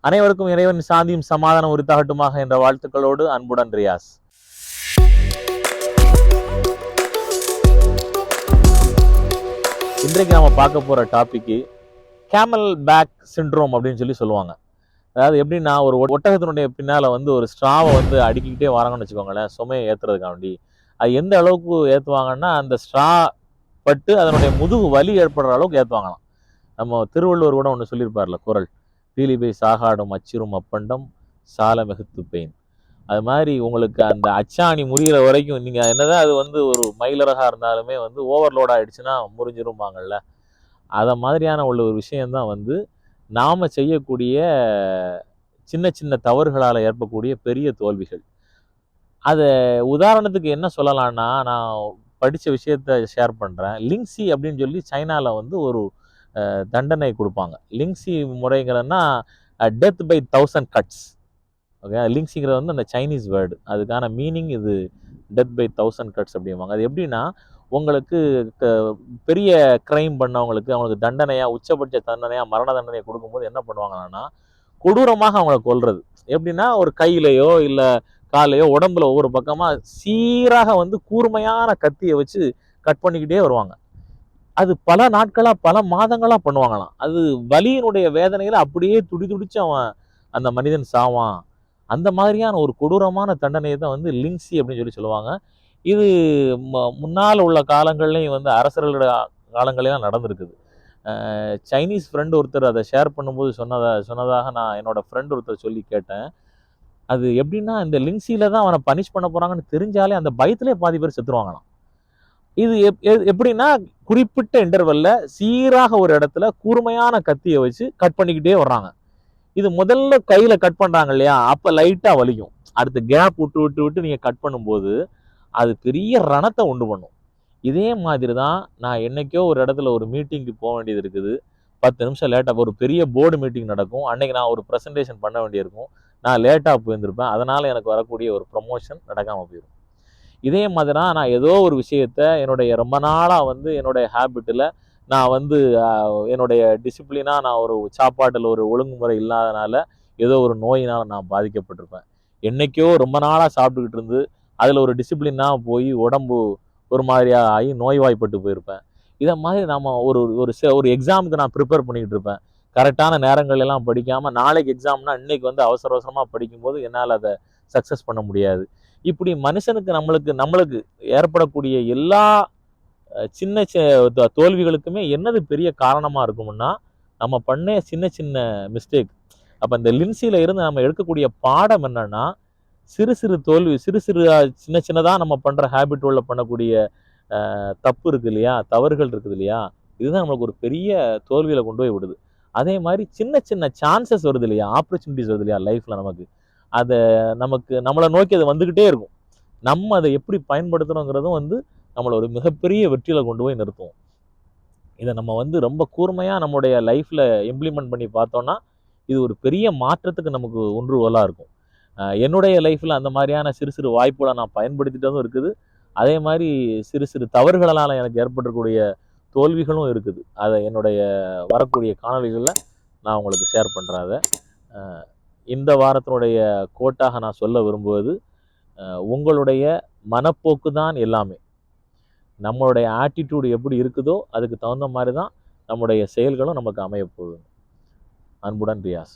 அனைவருக்கும் இறைவன் சாந்தியும் சமாதானம் உரித்தாகட்டுமாக என்ற வாழ்த்துக்களோடு அன்புடன் ரியாஸ். இன்றைக்கு நம்ம பார்க்க போற டாபிக் கேமல் பேக் சிண்ட்ரோம் அப்படின்னு சொல்லுவாங்க. அதாவது எப்படின்னா, ஒரு ஒட்டகத்தினுடைய பின்னால ஒரு ஸ்ட்ராவை அடுக்கிக்கிட்டே வராங்கன்னு வச்சுக்கோங்களேன், சுமையை ஏத்துறதுக்காண்டி. அது எந்த அளவுக்கு ஏற்றுவாங்கன்னா, அந்த ஸ்ட்ரா பட்டு அதனுடைய முதுகு வலி ஏற்படுற அளவுக்கு ஏற்றுவாங்களாம். நம்ம திருவள்ளுவர் கூட ஒன்று சொல்லியிருப்பார்ல குறள், பீலிபை சாகாடும் அச்சிரும் அப்பண்டம் சால மிகுத்து பெயின். அது மாதிரி உங்களுக்கு அந்த அச்சாணி முறிகிற வரைக்கும் நீங்கள் என்னதான் அது ஒரு மயிலரகா இருந்தாலுமே ஓவர்லோட் ஆகிடுச்சுன்னா முறிஞ்சிரும்பாங்கள்ல. அதை மாதிரியான உள்ள ஒரு விஷயந்தான் நாம் செய்யக்கூடிய சின்ன சின்ன தவறுகளால் ஏற்படக்கூடிய பெரிய தோல்விகள். அதை உதாரணத்துக்கு என்ன சொல்லலாம்னா, நான் படித்த விஷயத்த ஷேர் பண்ணுறேன். லிங்ஸி அப்படின்னு சொல்லி சைனாவில் ஒரு தண்டனை கொடுப்பாங்க. லிங்ஸி முறைங்கிறதுனா டெத் பை 1000 கட்ஸ். ஓகே, லிங்ஸிங்கிறது அந்த சைனீஸ் வேர்டு. அதுக்கான மீனிங் இது டெத் பை 1000 கட்ஸ் அப்படிம்பாங்க. அது எப்படின்னா, உங்களுக்கு பெரிய கிரைம் பண்ணவங்களுக்கு அவங்களுக்கு தண்டனையாக, உச்சபட்ச தண்டனையாக மரண தண்டனையை கொடுக்கும்போது என்ன பண்ணுவாங்கன்னா, கொடூரமாக அவங்கள கொல்றது. எப்படின்னா, ஒரு கையிலையோ இல்லை காலையோ உடம்புல ஒவ்வொரு பக்கமாக சீராக கூர்மையான கத்தியை வச்சு கட் பண்ணிக்கிட்டே வருவாங்க. அது பல நாட்களாக பல மாதங்களாக பண்ணுவாங்களாம். அது வலியினுடைய வேதனையில் அப்படியே துடிச்சு அவன் அந்த மனிதன் சாவான். அந்த மாதிரியான ஒரு கொடூரமான தண்டனையை தான் லிங்ஸி அப்படின்னு சொல்லுவாங்க. இது முன்னால் உள்ள காலங்கள்லையும் அரசர்களோட காலங்களையும் நடந்திருக்குது. சைனீஸ் ஃப்ரெண்டு ஒருத்தர் அதை ஷேர் பண்ணும்போது சொன்னதாக நான் என்னோட ஃப்ரெண்ட் ஒருத்தர் சொல்லி கேட்டேன். அது எப்படின்னா, இந்த லிங்ஸியில தான் அவனை பனிஷ் பண்ண போறாங்கன்னு தெரிஞ்சாலே அந்த பயத்திலே பாதி பேர் செத்துருவாங்களாம். இது எப்படின்னா, குறிப்பிட்ட இன்டர்வல்ல சீராக ஒரு இடத்துல கூர்மையான கத்தியை வச்சு கட் பண்ணிக்கிட்டே வர்றாங்க. இது முதல்ல கையில கட் பண்றாங்க இல்லையா, அப்ப லைட்டா வலிக்கும். அடுத்து கேப் விட்டு விட்டு விட்டு நீங்க கட் பண்ணும்போது அது பெரிய ரணத்தை உண்டு பண்ணும். இதே மாதிரி தான் நான் என்னைக்கோ ஒரு இடத்துல ஒரு மீட்டிங்க்கு போக வேண்டியது இருக்குது. 10 நிமிஷம் லேட்டாக ஒரு பெரிய போர்டு மீட்டிங் நடக்கும். அன்னைக்கு நான் ஒரு ப்ரெசன்டேஷன் பண்ண வேண்டியிருக்கும். நான் லேட்டாக போயிருந்திருப்பேன். அதனால எனக்கு வரக்கூடிய ஒரு ப்ரமோஷன் நடக்காமல் போயிடும். இதே மாதிரி தான் நான் ஏதோ ஒரு விஷயத்த என்னுடைய ரொம்ப நாளாக என்னுடைய ஹேபிட்டில் நான் என்னுடைய டிசிப்ளினாக நான் ஒரு சாப்பாட்டில் ஒரு ஒழுங்குமுறை இல்லாதனால ஏதோ ஒரு நோயினால் நான் பாதிக்கப்பட்டிருப்பேன். என்னைக்கோ ரொம்ப நாளாக சாப்பிட்டுக்கிட்டு இருந்து அதில் ஒரு டிசிப்ளினாக போய் உடம்பு ஒரு மாதிரியாக ஆகி நோய்வாய்ப்பட்டு போயிருப்பேன். இதை மாதிரி நம்ம ஒரு எக்ஸாமுக்கு நான் ப்ரிப்பேர் பண்ணிக்கிட்டு இருப்பேன். கரெக்டான நேரங்கள் எல்லாம் படிக்காமல் நாளைக்கு எக்ஸாம்னா இன்னைக்கு அவசர அவசரமாக படிக்கும்போது என்னால் அதை சக்ஸஸ் பண்ண முடியாது. இப்படி மனுஷனுக்கு நம்மளுக்கு ஏற்படக்கூடிய எல்லா சின்ன தோல்விகளுக்குமே என்னது பெரிய காரணமாக இருக்கும்னா, நம்ம பண்ண சின்ன சின்ன மிஸ்டேக். அப்போ இந்த லின்சியில் இருந்து நம்ம எடுக்கக்கூடிய பாடம் என்னன்னா, சிறு சிறு தோல்வி, சிறு சிறு சின்ன சின்னதாக நம்ம பண்ணுற ஹேபிட் உள்ள பண்ணக்கூடிய தப்பு இருக்குது இல்லையா, தவறுகள் இருக்குது இல்லையா, இதுதான் நம்மளுக்கு ஒரு பெரிய தோல்வியில் கொண்டு போய் விடுது. அதே மாதிரி சின்ன சின்ன சான்சஸ் வருது இல்லையா, ஆப்பர்ச்சுனிட்டிஸ் வருது இல்லையா லைஃப்பில் நமக்கு, அதை நம்மளை நோக்கி அது வந்துக்கிட்டே இருக்கும். நம்ம அதை எப்படி பயன்படுத்தணுங்கிறதும் நம்மளை ஒரு மிகப்பெரிய வெற்றியில் கொண்டு போய் நிறுத்துவோம். இதை நம்ம ரொம்ப கூர்மையாக நம்முடைய லைஃப்பில் இம்ப்ளிமெண்ட் பண்ணி பார்த்தோன்னா இது ஒரு பெரிய மாற்றத்துக்கு நமக்கு ஒன்றுகோலாக இருக்கும். என்னுடைய லைஃப்பில் அந்த மாதிரியான சிறு சிறு வாய்ப்புகளை நான் பயன்படுத்திட்டதும் இருக்குது. அதே மாதிரி சிறு சிறு தவறுகளால் எனக்கு ஏற்பட்டிருக்கக்கூடிய தோல்விகளும் இருக்குது. அதை என்னுடைய வரக்கூடிய காணொலிகளில் நான் உங்களுக்கு ஷேர் பண்ணுறேன். அதை இந்த வாரத்தினுடைய கோட்டாக நான் சொல்ல விரும்புவது, உங்களுடைய மனப்போக்கு தான் எல்லாமே. நம்மளுடைய ஆட்டிடியூடு எப்படி இருக்குதோ அதுக்கு தகுந்த மாதிரி தான் நம்முடைய செயல்களும் நமக்கு அமைய போகுது. அன்புடன் ரியாஸ்.